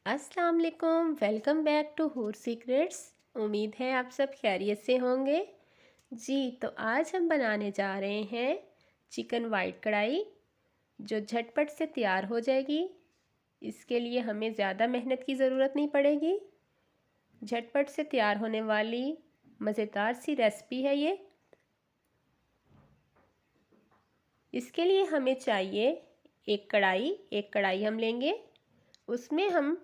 अस्सलाम वालेकुम, welcome back to हूर सीक्रेट्स। उम्मीद है आप सब खैरियत से होंगे जी। तो आज हम बनाने जा रहे हैं चिकन वाइट कढ़ाई, जो झटपट से तैयार हो जाएगी। इसके लिए हमें ज़्यादा मेहनत की ज़रूरत नहीं पड़ेगी। झटपट से तैयार होने वाली मज़ेदार सी रेसिपी है ये। इसके लिए हमें चाहिए एक कढ़ाई हम लेंगे। उसमें हम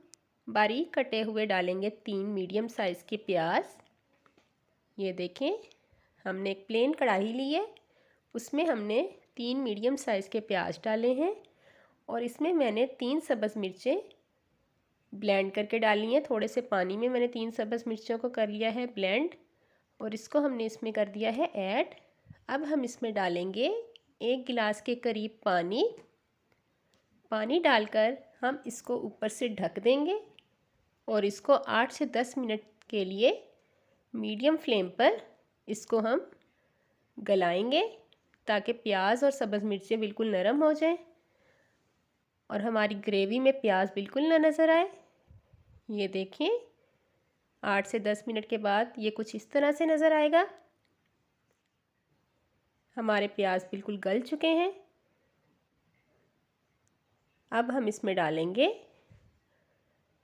बारीक कटे हुए डालेंगे 3 मीडियम साइज़ के प्याज। ये देखें, हमने एक प्लेन कढ़ाई ली है, उसमें हमने 3 मीडियम साइज़ के प्याज डाले हैं और इसमें मैंने 3 सब्ज़ मिर्चें ब्लेंड करके डाली हैं। थोड़े से पानी में मैंने 3 सब्ज़ मिर्चों को कर लिया है ब्लेंड और इसको हमने इसमें कर दिया है ऐड। अब हम इसमें डालेंगे 1 गिलास के करीब पानी डालकर हम इसको ऊपर से ढक देंगे और इसको 8 से 10 मिनट के लिए मीडियम फ्लेम पर इसको हम गलाएंगे, ताकि प्याज और सब्ज़ मिर्चें बिल्कुल नरम हो जाएं और हमारी ग्रेवी में प्याज बिल्कुल ना नज़र आए। ये देखिए, 8 से 10 मिनट के बाद ये कुछ इस तरह से नज़र आएगा। हमारे प्याज बिल्कुल गल चुके हैं। अब हम इसमें डालेंगे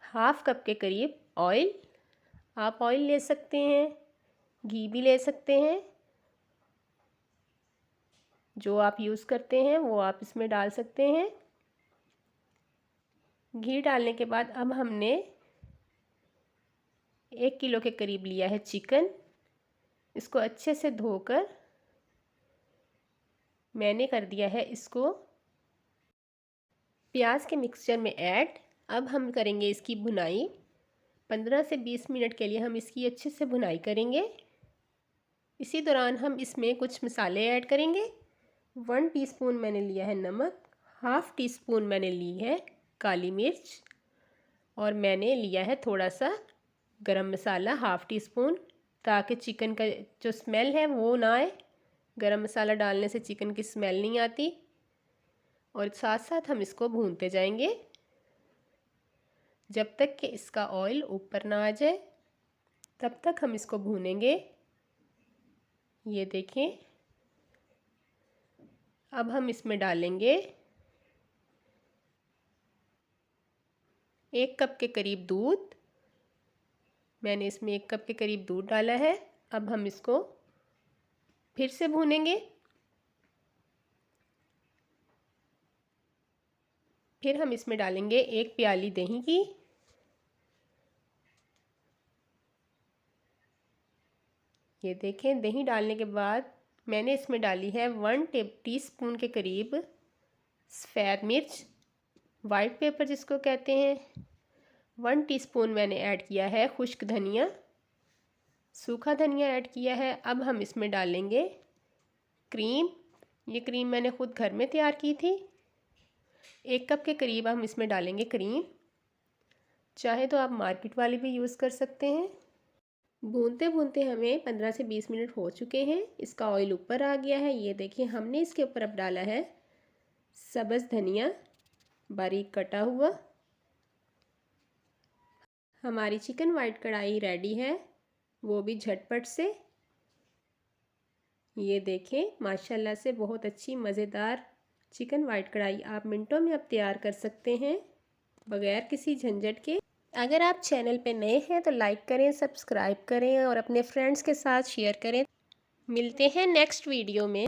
हाफ़ कप के करीब ऑयल। आप ऑयल ले सकते हैं, घी भी ले सकते हैं, जो आप यूज़ करते हैं वो आप इसमें डाल सकते हैं। घी डालने के बाद अब हमने 1 किलो के करीब लिया है चिकन। इसको अच्छे से धोकर मैंने कर दिया है इसको प्याज के मिक्सचर में ऐड। अब हम करेंगे इसकी भुनाई। 15 से 20 मिनट के लिए हम इसकी अच्छे से भुनाई करेंगे। इसी दौरान हम इसमें कुछ मसाले ऐड करेंगे। 1 टीस्पून मैंने लिया है नमक, हाफ़ टी स्पून मैंने ली है काली मिर्च और मैंने लिया है थोड़ा सा गरम मसाला, हाफ़ टी स्पून, ताकि चिकन का जो स्मेल है वो ना आए। गरम मसाला डालने से चिकन की स्मेल नहीं आती। और साथ साथ हम इसको भूनते जाएंगे जब तक कि इसका ऑयल ऊपर ना आ जाए, तब तक हम इसको भूनेंगे। ये देखें, अब हम इसमें डालेंगे 1 कप के करीब दूध। मैंने इसमें 1 कप के करीब दूध डाला है। अब हम इसको फिर से भूनेंगे। फिर हम इसमें डालेंगे 1 प्याली दही की। ये देखें, दही डालने के बाद मैंने इसमें डाली है 1 टीस्पून के करीब सफ़ेद मिर्च, वाइट पेपर जिसको कहते हैं। 1 टीस्पून मैंने ऐड किया है खुश्क धनिया, सूखा धनिया ऐड किया है। अब हम इसमें डालेंगे क्रीम। ये क्रीम मैंने ख़ुद घर में तैयार की थी। 1 कप के करीब हम इसमें डालेंगे क्रीम। चाहे तो आप मार्केट वाली भी यूज़ कर सकते हैं। भूनते भूनते हमें 15 से 20 मिनट हो चुके हैं। इसका ऑयल ऊपर आ गया है। ये देखिए, हमने इसके ऊपर अब डाला है सब्ज़ धनिया बारीक कटा हुआ। हमारी चिकन वाइट कढ़ाई रेडी है, वो भी झटपट से। ये देखें, माशाल्लाह से बहुत अच्छी मज़ेदार चिकन वाइट कढ़ाई आप मिनटों में अब तैयार कर सकते हैं बग़ैर किसी झंझट के। अगर आप चैनल पे नए हैं तो लाइक करें, सब्सक्राइब करें और अपने फ्रेंड्स के साथ शेयर करें। मिलते हैं नेक्स्ट वीडियो में।